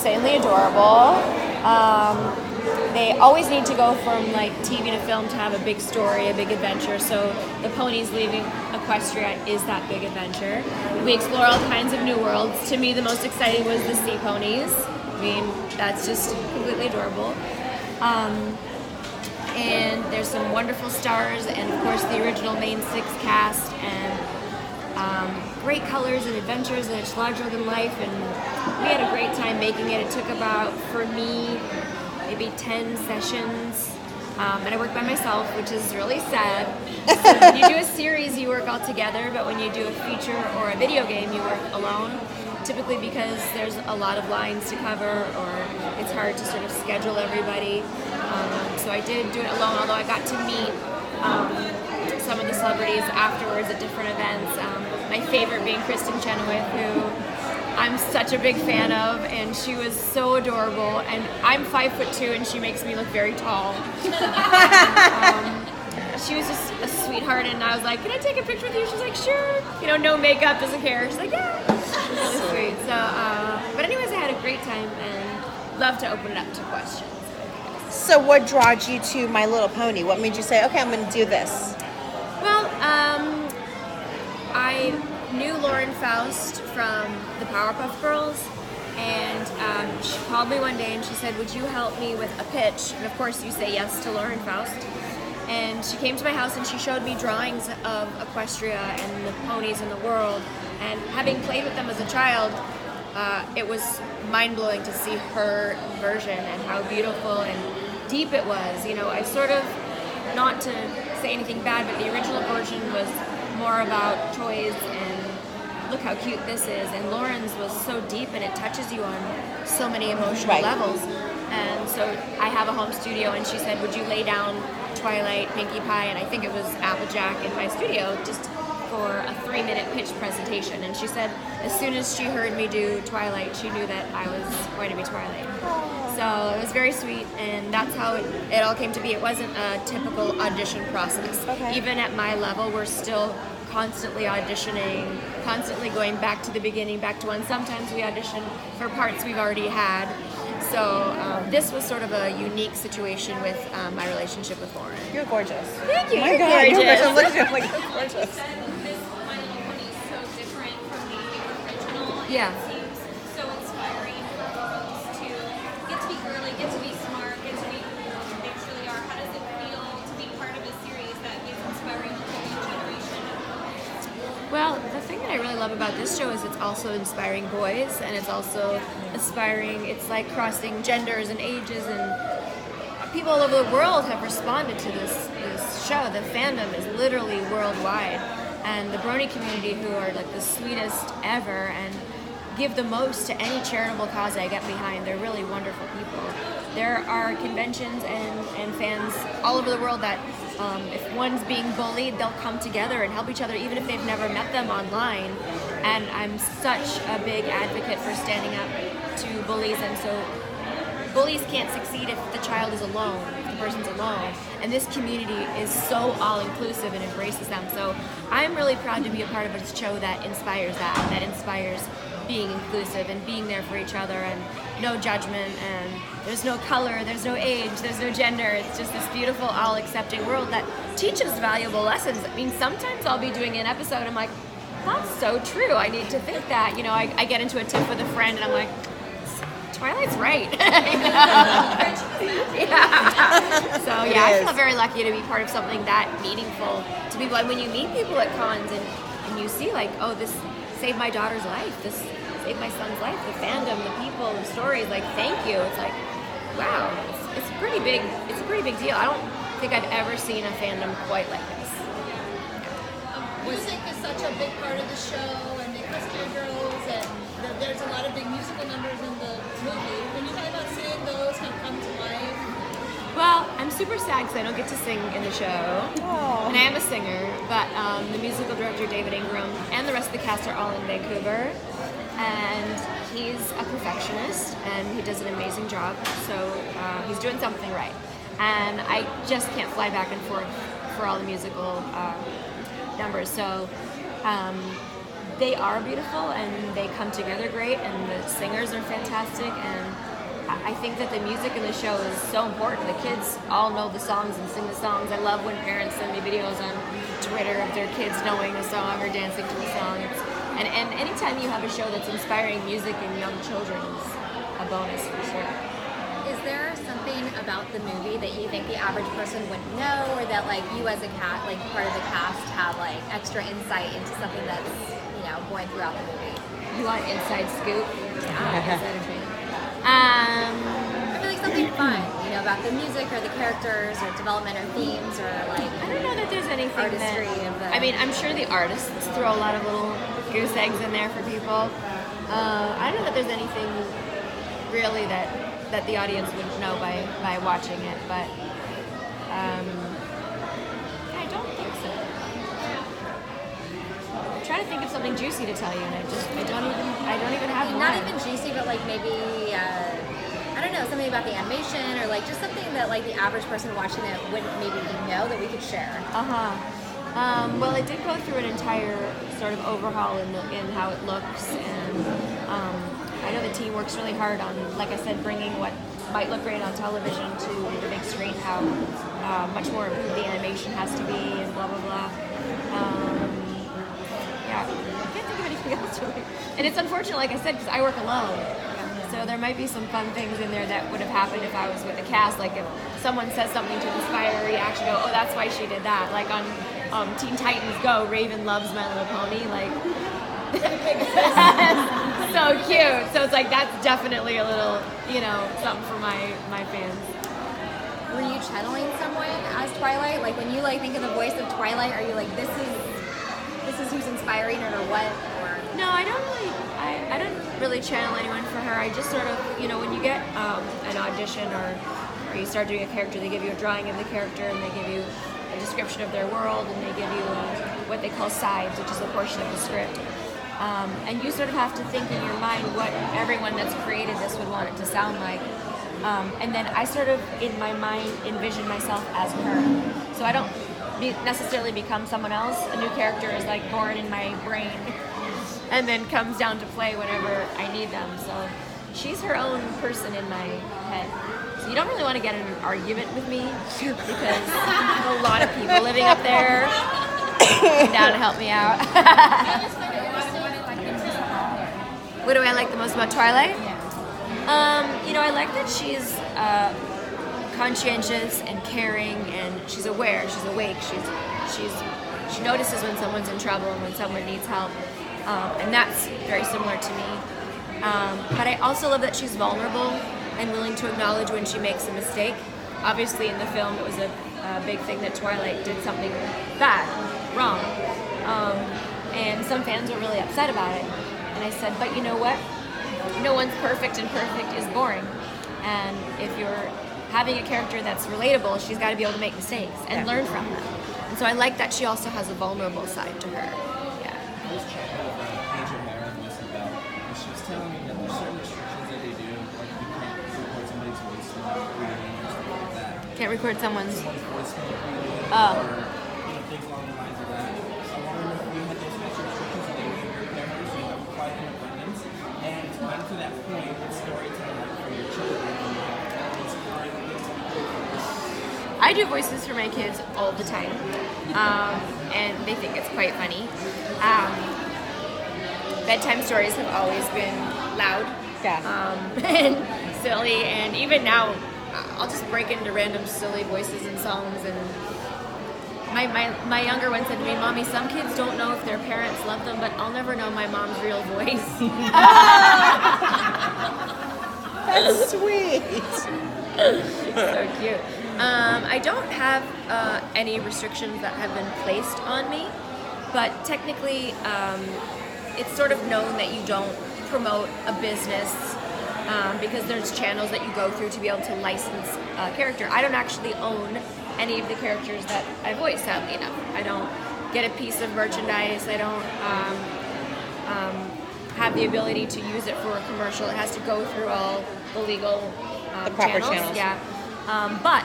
insanely adorable. They always need to go from like TV to film to have a big story, a big adventure. So the ponies leaving Equestria is that big adventure. We explore all kinds of new worlds. To me, the most exciting was the sea ponies. I mean, that's just completely adorable. And there's some wonderful stars, and of course the original main six cast, and great colors and adventures, and it's larger than life, and we had a great time making it. It took about, for me, maybe 10 sessions, and I work by myself, which is really sad. So when you do a series, you work all together, but when you do a feature or a video game, you work alone, typically because there's a lot of lines to cover, or it's hard to sort of schedule everybody. So I did do it alone, although I got to meet some of the celebrities afterwards at different events. My favorite being Kristen Chenoweth, who I'm such a big fan of, and she was so adorable. And I'm 5'2", and she makes me look very tall. She was just a sweetheart, and I was like, "Can I take a picture with you?" She's like, "Sure." You know, no makeup, doesn't care. She's like, "Yeah." Really sweet. So, but anyways, I had a great time, and love to open it up to questions. So what drawed you to My Little Pony? What made you say, okay, I'm going to do this? Well, I knew Lauren Faust from the Powerpuff Girls, and she called me one day and she said, "Would you help me with a pitch?" And of course you say yes to Lauren Faust. And she came to my house and she showed me drawings of Equestria and the ponies in the world. And having played with them as a child, it was mind-blowing to see her version and how beautiful and deep it was. You know, I sort of, not to say anything bad, but the original version was more about toys and look how cute this is. And Lauren's was so deep and it touches you on so many emotional levels. And so I have a home studio, and she said, "Would you lay down Twilight, Pinkie Pie, and I think it was Applejack in my studio just for a 3-minute pitch presentation?" And she said as soon as she heard me do Twilight, she knew that I was going to be Twilight. So it was very sweet, and that's how it all came to be. It wasn't a typical audition process. Okay. Even at my level, we're still constantly auditioning, constantly going back to the beginning, back to one. Sometimes we audition for parts we've already had. So this was sort of a unique situation with my relationship with Lauren. You're gorgeous. Thank you. Oh my You're God, gorgeous. you're gorgeous. I'm looking at you like, you're gorgeous. This My Little Pony is so different from the original. Yeah. It seems so inspiring for girls to get to be girly, get to be smart, get to be who they truly are. How does it feel to be part of a series that is inspiring a whole new generation of girls? Well, the thing that I really love about this show is it's also inspiring boys, and it's also aspiring, it's like crossing genders and ages, and people all over the world have responded to this show. The fandom is literally worldwide, and the Brony community, who are like the sweetest ever and give the most to any charitable cause I get behind. They're really wonderful people. There are conventions and fans all over the world that if one's being bullied, they'll come together and help each other, even if they've never met them online. And I'm such a big advocate for standing up to bullies, and so bullies can't succeed if the child is alone, if the person's alone. And this community is so all-inclusive and embraces them. So I'm really proud to be a part of a show that inspires that inspires being inclusive and being there for each other, and no judgment, and there's no color, there's no age, there's no gender. It's just this beautiful, all-accepting world that teaches valuable lessons. I mean, sometimes I'll be doing an episode, I'm like, that's so true, I need to think that. You know, I get into a tiff with a friend, and I'm like, Twilight's right. Yeah. So yeah, I feel very lucky to be part of something that meaningful to people. And when you meet people at cons and you see like, oh, this saved my daughter's life, this saved my son's life, the fandom, the people, the stories, like, thank you. It's like, wow, it's pretty big. It's a pretty big deal. I don't think I've ever seen a fandom quite like this. Music is such a big part of the show, and the Equestria Girls, and there's a lot of big musical numbers in the movie. When you talk about seeing those kind of come to life? Well, I'm super sad because I don't get to sing in the show. Aww. And I am a singer, but the musical director, David Ingram, and the rest of the cast are all in Vancouver. And he's a perfectionist, and he does an amazing job, so he's doing something right. And I just can't fly back and forth for all the musical numbers. So they are beautiful and they come together great, and the singers are fantastic, and I think that the music in the show is so important. The kids all know the songs and sing the songs. I love when parents send me videos on Twitter of their kids knowing a song or dancing to a song. And anytime you have a show that's inspiring music in young children is a bonus for sure. Is there something about the movie that you think the average person wouldn't know, or that like you as a part of the cast have like extra insight into something that's going throughout the movie? You want inside scoop? I feel like something fun, about the music or the characters or development or themes or like. I don't know that there's anything artistry of the. I mean, I'm sure the artists throw a lot of little goose eggs in there for people. I don't know that there's anything really that the audience wouldn't know by watching it, but I don't think so. I'm trying to think of something juicy to tell you, and I don't even have one. Not even juicy, but like maybe I don't know, something about the animation or like just something that like the average person watching it wouldn't maybe know that we could share. Well, it did go through an entire sort of overhaul in how it looks, and I know the team works really hard on, like I said, bringing what might look great on television to the big screen, how much more improved the animation has to be, and blah, blah, blah. Yeah, I can't think of anything else really. And it's unfortunate, like I said, because I work alone. So there might be some fun things in there that would have happened if I was with the cast. Like if someone says something to inspire a reaction, go, oh, that's why she did that. Like on Teen Titans Go, Raven loves My Little Pony. Like, so cute. So it's like, that's definitely a little, something for my fans. Were you channeling someone as Twilight? Like when you like think of the voice of Twilight, are you like, this is who's inspiring her or what? Or no, I don't really channel anyone for her. I just sort of, when you get an audition or you start doing a character, they give you a drawing of the character and they give you a description of their world, and they give you what they call sides, which is a portion of the script. And you sort of have to think in your mind what everyone that's created this would want it to sound like. And then I sort of, in my mind, envision myself as her. So I don't necessarily become someone else. A new character is like born in my brain and then comes down to play whenever I need them. So she's her own person in my head. So you don't really want to get in an argument with me because a lot of people living up there come down to help me out. What do I like the most about Twilight? I like that she's conscientious and caring, and she's aware, she's awake, she notices when someone's in trouble and when someone needs help, and that's very similar to me. But I also love that she's vulnerable and willing to acknowledge when she makes a mistake. Obviously in the film it was a big thing that Twilight did something bad, wrong, and some fans were really upset about it. And I said, but you know what? No one's perfect, and perfect is boring. And if you're having a character that's relatable, she's got to be able to make mistakes and learn from them. And so I like that she also has a vulnerable side to her. Yeah. I was chatting with Angel Marin about, and she was telling me that there's certain restrictions that they do, like you can't record somebody's voice reading or stuff like that. Can't record someone's voice reading, Oh. or things along the lines of that. So I wonder if you had those types of restrictions that you your characters, you have quite an abundance, and to get to that point with storytelling like for your children, you have all these great things to do. I do voices for my kids all the time, and they think it's quite funny. Bedtime stories have always been loud and silly, and even now I'll just break into random silly voices and songs. And my younger one said to me, Mommy, some kids don't know if their parents love them, but I'll never know my mom's real voice. That's sweet. So cute. I don't have any restrictions that have been placed on me, but technically it's sort of known that you don't promote a business because there's channels that you go through to be able to license a character. I don't actually own any of the characters that I voice, sadly enough. I don't get a piece of merchandise. I don't have the ability to use it for a commercial. It has to go through all the legal The proper channels. Yeah. But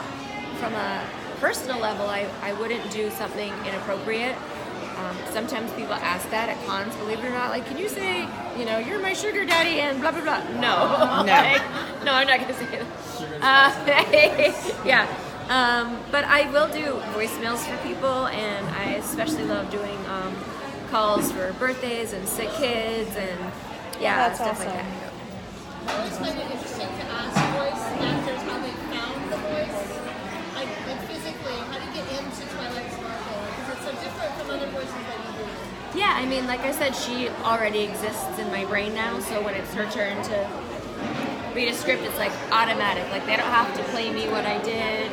from a personal level, I wouldn't do something inappropriate. Sometimes people ask that at cons, believe it or not. Like, can you say, you're my sugar daddy and blah, blah, blah? No. No. No, I'm not going to say that. Yeah. But I will do voicemails for people, and I especially love doing calls for birthdays and sick kids and That's stuff awesome. like that. I always find it interesting to ask voice actors how they found the voice. Like physically, how do you get into Twilight Sparkle? Because it's so different from other voices that you do. Yeah, I mean, like I said, she already exists in my brain now, so when it's her turn to read a script, it's like automatic. Like, they don't have to play me what I did.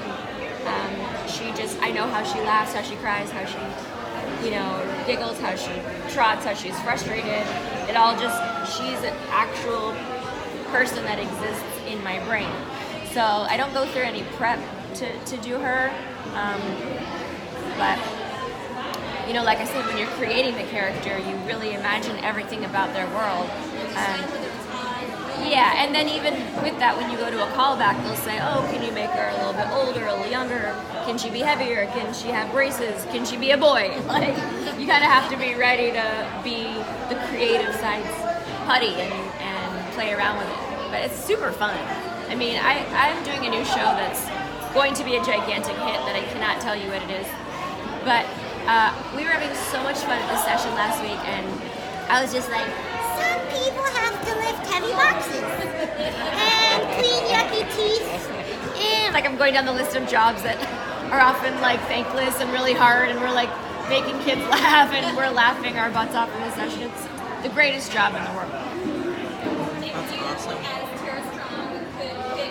I know how she laughs, how she cries, how she, giggles, how she trots, how she's frustrated. It all she's an actual person that exists in my brain. So I don't go through any prep to do her. But, like I said, when you're creating the character, you really imagine everything about their world. Yeah, and then even with that, when you go to a callback, they'll say, oh, can you make her a little bit older, a little younger? Can she be heavier? Can she have braces? Can she be a boy? Like, you kind of have to be ready to be the creative side's putty and play around with it. But it's super fun. I mean, I'm doing a new show that's going to be a gigantic hit that I cannot tell you what it is. But we were having so much fun at the session last week, and I was just like, some people have to lift heavy boxes and clean yucky teeth. And like, I'm going down the list of jobs that are often like thankless and really hard, and we're like making kids laugh, and we're laughing our butts off in the session. It's the greatest job in the world. That's awesome. As Tara Strong could pick a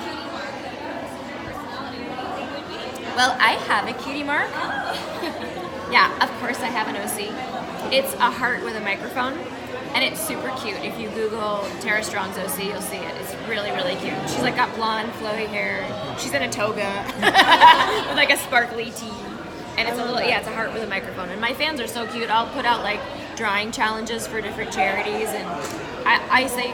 cutie mark that encompasses your personality, what do you think it would be? Well, I have a cutie mark. Yeah, of course I have an OC. It's a heart with a microphone, and it's super cute. If you Google Tara Strong's OC, you'll see it. It's really, really cute. She's like got blonde, flowy hair. She's in a toga with like a sparkly tee. And it's it's a heart with a microphone. And my fans are so cute. I'll put out like drawing challenges for different charities, and I say,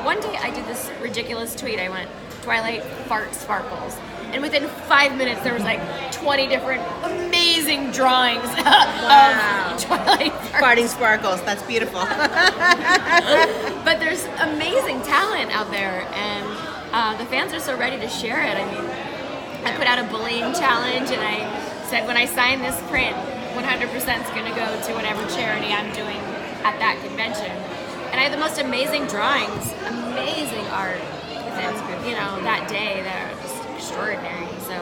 one day I did this ridiculous tweet. I went, Twilight fart sparkles. And within 5 minutes, there was like 20 different amazing drawings of Twilight Farting sparkles. That's beautiful. But there's amazing talent out there, and the fans are so ready to share it. I mean, I put out a bullying challenge, and I said, when I sign this print, 100% is going to go to whatever charity I'm doing at that convention. And I had the most amazing drawings, amazing art within, that day that are just extraordinary. So,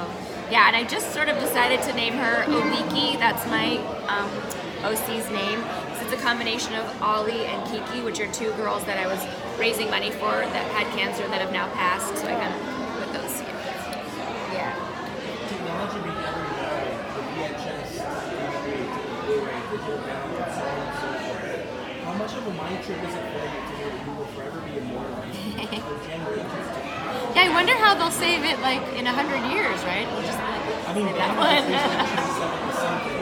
yeah, and I just sort of decided to name her Oliki. That's my OC's name. So it's a combination of Ollie and Kiki, which are two girls that I was raising money for that had cancer that have now passed. So I kind of put those together. Yeah. Technology being everywhere, the VHS, DVD, Blu-ray, digital download, so on and so forth. How much of a mind trip is it for you to know that you will forever be immortalized for generations to come? Yeah, I wonder how they'll save it like in 100 years, right? We'll just be like, I mean, save that one. something,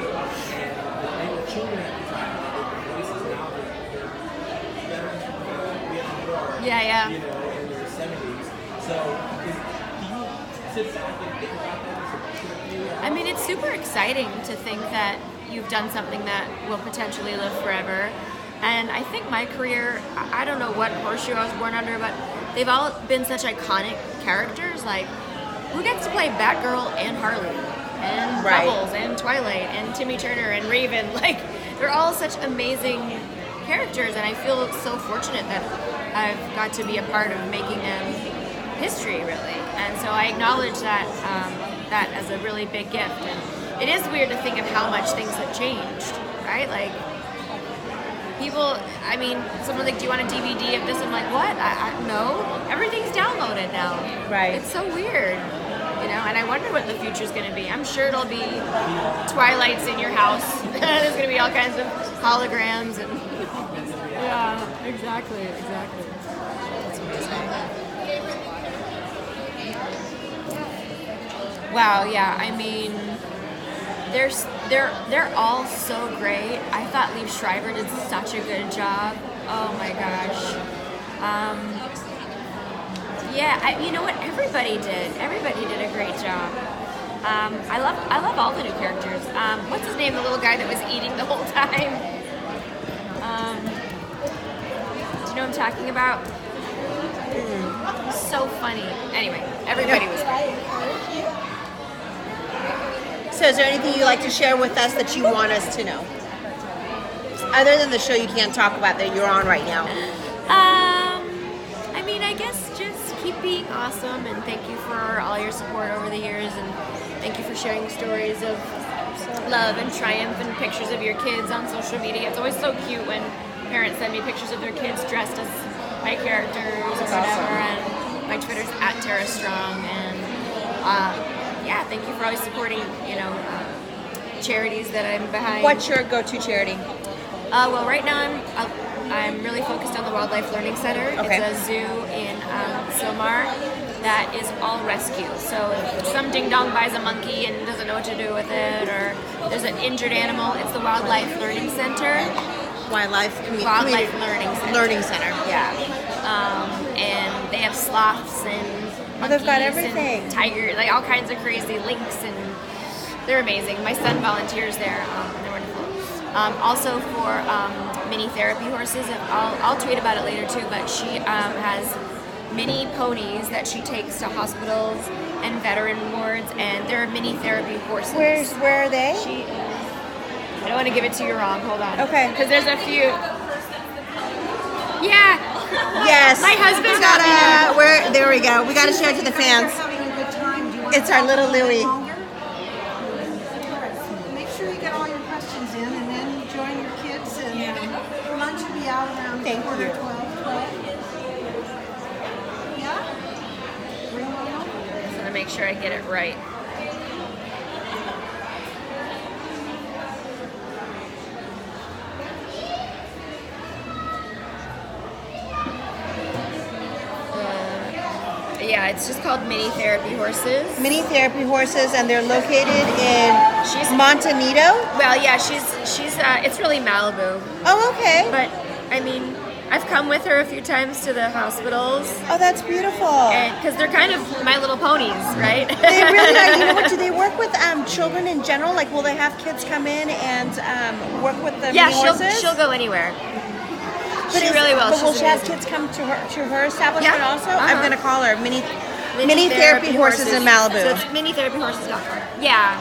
and they were children at the time. Their voices now, they're veterans from the Vietnam War. Yeah. In their 70s. So, do you sit back and think about that as a trip for you? I mean, it's super exciting to think that you've done something that will potentially live forever. And I think my career, I don't know what horseshoe I was born under, but they've all been such iconic characters. Like, who gets to play Batgirl and Harley and Bubbles and Twilight and Timmy Turner and Raven? Like, they're all such amazing characters, and I feel so fortunate that I've got to be a part of making them history, really. And so I acknowledge that that as a really big gift. And it is weird to think of how much things have changed, right? Like, people, I mean, someone's like, do you want a DVD of this? I'm like, what? No. Everything's downloaded now. Right. It's so weird, and I wonder what the future's going to be. I'm sure it'll be Twilights in your house. There's going to be all kinds of holograms and... Yeah, exactly. That's amazing. Wow, yeah, I mean... They're all so great. I thought Liev Schreiber did such a good job. Oh my gosh. Yeah, you know what? Everybody did a great job. I love all the new characters. What's his name? The little guy that was eating the whole time. Do you know what I'm talking about? So funny. Anyway, everybody was great. So is there anything you'd like to share with us that you want us to know? Other than the show you can't talk about that you're on right now. I mean, I guess just keep being awesome, and thank you for all your support over the years, and thank you for sharing stories of love and triumph and pictures of your kids on social media. It's always so cute when parents send me pictures of their kids dressed as my characters or whatever, and my Twitter's @TerraStrong, and yeah, thank you for always supporting, charities that I'm behind. What's your go-to charity? Well, right now I'm really focused on the Wildlife Learning Center. Okay. It's a zoo in Silmar that is all rescue. So if some ding dong buys a monkey and doesn't know what to do with it, or there's an injured animal, it's the Wildlife Learning Center. Wildlife Learning Center. Yeah. And they have sloths and monkeys they've got everything. and tigers, like all kinds of crazy lynx, and they're amazing. My son volunteers there. And they're wonderful. Also for mini therapy horses, and I'll tweet about it later too, but she has mini ponies that she takes to hospitals and veteran wards, and they're mini therapy horses. Where are they? I don't want to give it to you wrong. Hold on. Okay. Because there's a few. Yeah. Yes. My husband got me there we go. We got to show it to the fans. It's our little Louie. Make sure you get all your questions in, and then join your kids, and lunch will be out around Thank quarter you. 12. Yeah? Bring one over. I'm going to make sure I get it right. Yeah, it's just called Mini Therapy Horses. Mini therapy horses, and they're located in Montanito. Well, yeah, she's it's really Malibu, Oh, okay. but I mean, I've come with her a few times to the hospitals, Oh, that's beautiful. and because they're kind of My Little Ponies, right? They really are. You know what? Do they work with children in general? Like, will they have kids come in and work with the Yeah, mini horses? she'll go anywhere. But She really will. But will She's she have amazing. kids come to her establishment Yeah. also? Uh-huh. I'm gonna call her Mini Therapy Horses in Malibu. So it's minitherapyhorses.com. Yeah.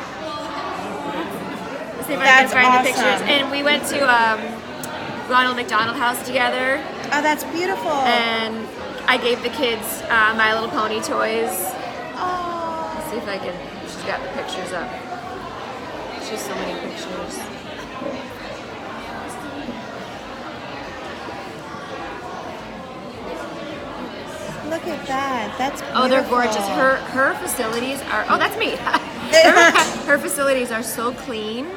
Let's see if I That's can find the awesome. pictures. And we went to Ronald McDonald House together, Oh, that's beautiful. and I gave the kids My Little Pony toys. Oh. Let's see if I can. She's got the pictures up. She's so many pictures. Look at that. That's beautiful. Oh, they're gorgeous. Her facilities are. Oh, that's me. her facilities are so clean.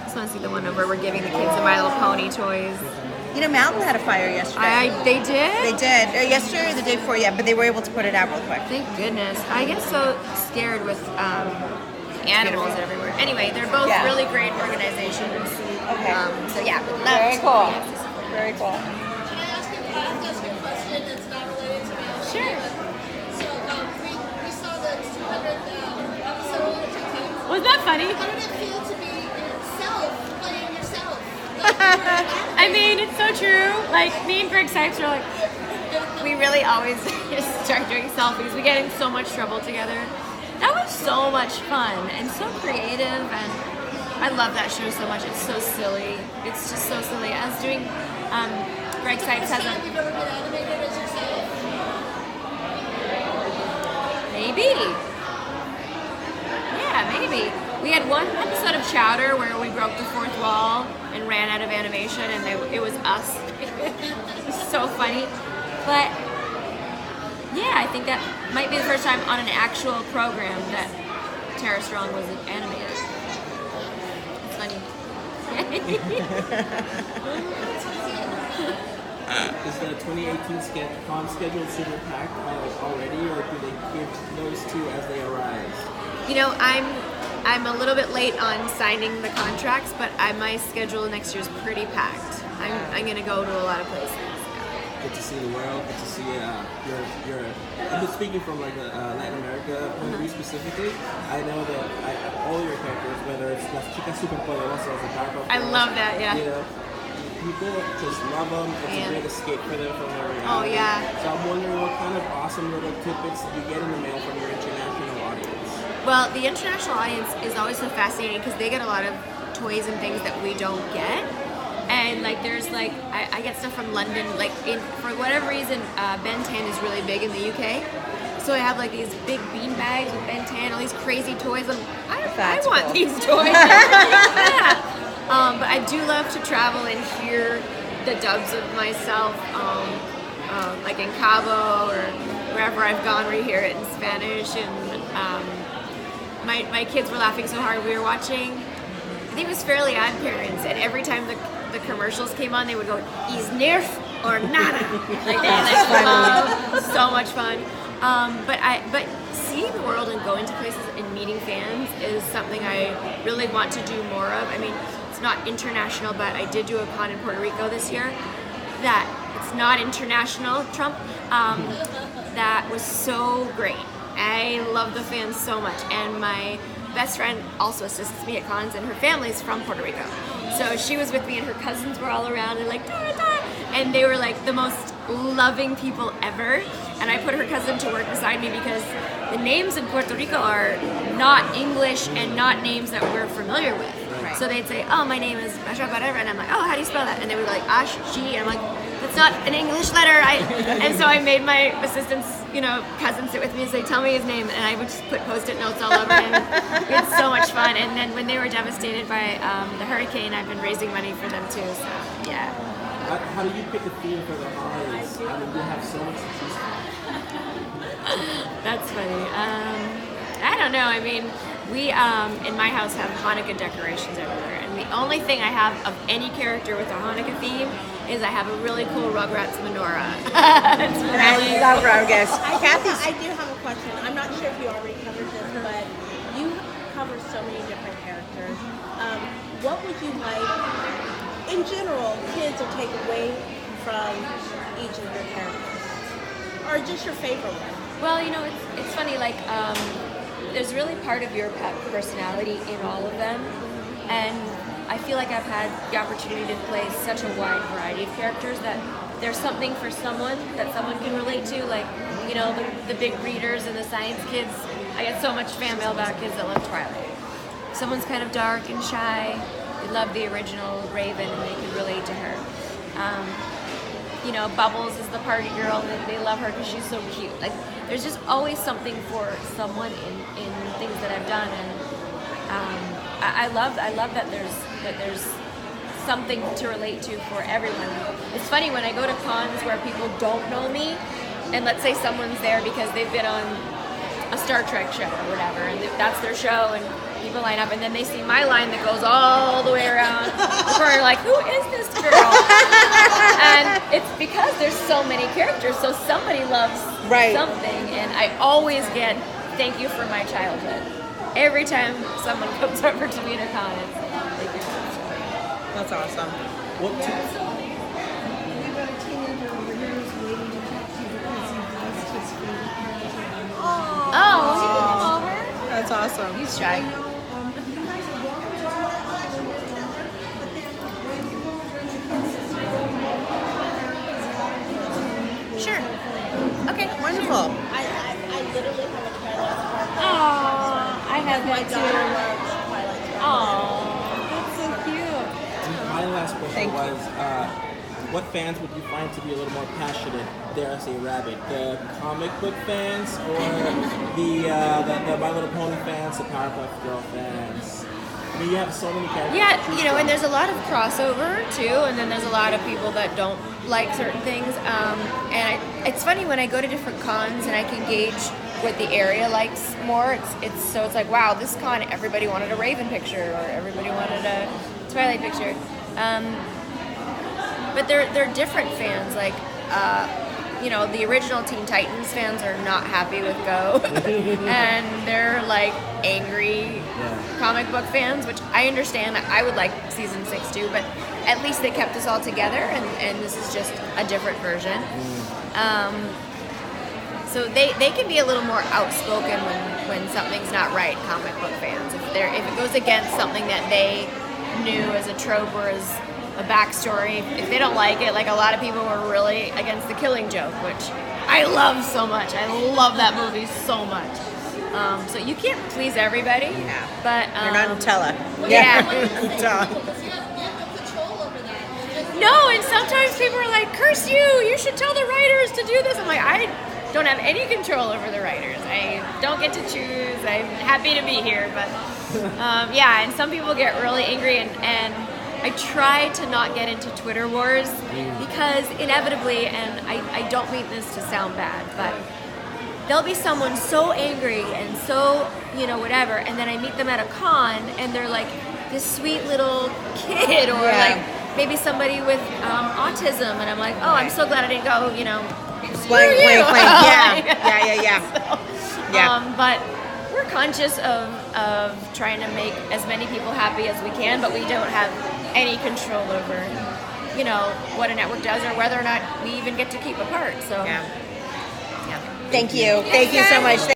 Just want to see the one where we're giving the kids the My Little Pony toys. You know, Mountain had a fire yesterday. They did. They did. Yesterday or the day before, yeah, but they were able to put it out real quick. Thank goodness. I get so scared with animals everywhere. Anyway, they're both Yeah. really great organizations. Okay. So yeah, Very cool. Very cool. Can I ask you a question that's not related to Mouse? Sure. So we saw the 200th episode of TikTok. Was that funny? How did it feel to be yourself, playing yourself? I mean, it's so true. Like, me and Greg Sipes are like, we really always just start doing selfies. We get in so much trouble together. That was so much fun and so creative, and I love that show so much. It's so silly. It's just so silly. I was doing, Greg Sipes has Have you ever been animated as yourself? maybe. Yeah, maybe. We had one episode of Chowder where we broke the fourth wall and ran out of animation, and it was us. It was so funny. But yeah, I think that might be the first time on an actual program that TerraStrong was animated. It's funny. Is the 2018 con schedule super packed already, or do they give those two as they arise? You know, I'm a little bit late on signing the contracts, but my schedule next year is pretty packed. I'm going to go to a lot of places. get to see the world, get to see your. I'm just speaking from like a Latin America point of view specifically. I know that all your characters, whether it's Las Chicas Superpoderosas, the Powerpuff Girls, I love that, yeah. You know, people just love them. It's a great escape for them from their reality. Oh, yeah. So I'm wondering what kind of awesome little tidbits you get in the mail from your international audience. Well, the international audience is always so fascinating because they get a lot of toys and things that we don't get. And like there's like I get stuff from London, like for whatever reason Ben 10 is really big in the UK, so I have like these big bean bags with Ben 10, all these crazy toys, and I want cool. these toys. Yeah. But I do love to travel and hear the dubs of myself, like in Cabo or wherever I've gone, where you hear it in Spanish. And my kids were laughing so hard. We were watching, I think it was Fairly Odd Parents, and every time the commercials came on, they would go, "Is nerf or nada?" Like they love, so much fun. But seeing the world and going to places and meeting fans is something I really want to do more of. I mean, it's not international, but I did do a con in Puerto Rico this year. That it's not international, Trump. That was so great. I love the fans so much, and my best friend also assists me at cons, and her family's from Puerto Rico. So she was with me, and her cousins were all around, and like, da, da, and they were like the most loving people ever. And I put her cousin to work beside me because the names in Puerto Rico are not English and not names that we're familiar with. Right. So they'd say, "Oh, my name is Masha Barrera," and I'm like, "Oh, how do you spell that?" And they would be like, "Ash G," and I'm like, "That's not an English letter." And so I made my assistant's, cousin sit with me and say, "Tell me his name," and I would just put Post-it notes all over him. It's so much fun. And then when they were devastated by the hurricane, I've been raising money for them too. So yeah. How do you pick a theme for the holidays? I mean, you have so much to choose from. That's funny. I don't know. I mean, we in my house have Hanukkah decorations everywhere, and the only thing I have of any character with a Hanukkah theme is I have a really cool Rugrats menorah. It's really I love Rugrats. Kathy, I do have a question. I'm not sure if you already covered this, but you cover so many different characters. What would you like, in general, kids to take away from each of your characters? Or just your favorite one? Well, it's funny, like, there's really part of your personality in all of them, and I feel like I've had the opportunity to play such a wide variety of characters that there's something for someone that someone can relate to, like, the big readers and the science kids. I get so much fan mail about kids that love Twilight. Someone's kind of dark and shy, they love the original Raven and they can relate to her. Bubbles is the party girl, and they love her because she's so cute. Like, there's just always something for someone in things that I've done, and I love that there's something to relate to for everyone. It's funny when I go to cons where people don't know me, and let's say someone's there because they've been on a Star Trek show or whatever, and that's their show, and people line up, and then they see my line that goes all the way around the corner, like, who is this girl? And it's because there's so many characters, so somebody loves something, and I always get thank you for my childhood. Every time someone comes over to me at a con, it's thank you for my childhood. That's awesome. What We've got a teenager over here who's waiting to talk to you because he lost his favorite character. Oh, That's awesome. he's shy. You guys are welcome to talk a little bit longer, but then when you go over to Sure. Okay. Wonderful. I literally have a Twilight scarf. Oh, I have My that daughter too. loves Twilight scarf. Oh, that's so cute. My last question Thank you. was, what fans would you find to be a little more passionate, dare I say rabbit? The comic book fans or the My Little Pony fans, the Powerpuff Girl fans? I mean, you have so many characters. Yeah, to choose from. and there's a lot of crossover too, and then there's a lot of people that don't like certain things. It's funny when I go to different cons and I can gauge what the area likes more. It's like, wow, this con everybody wanted a Raven picture or everybody wanted a Twilight picture. But they're different fans. Like, the original Teen Titans fans are not happy with Go, and they're like angry comic book fans, which I understand. I would like season 6 too, but at least they kept us all together, and this is just a different version. So they can be a little more outspoken when something's not right, comic book fans. If it goes against something that they knew as a trope or as a backstory, if they don't like it, like a lot of people were really against The Killing Joke, which I love so much. I love that movie so much. So you can't please everybody, but You're not Nutella. yeah. Nutella. Because you have no control over that. No, and sometimes people are like, "Curse you! You should tell the writers to do this." I'm like, I don't have any control over the writers. I don't get to choose. I'm happy to be here, but yeah. And some people get really angry, and I try to not get into Twitter wars because inevitably, and I don't mean this to sound bad, but there'll be someone so angry and so, whatever, and then I meet them at a con and they're like this sweet little kid, or like maybe somebody with autism, and I'm like, oh, I'm so glad I didn't go, Blank. So, but we're conscious of trying to make as many people happy as we can, but we don't have any control over, what a network does or whether or not we even get to keep a part. So, Thank you. Thank you so much.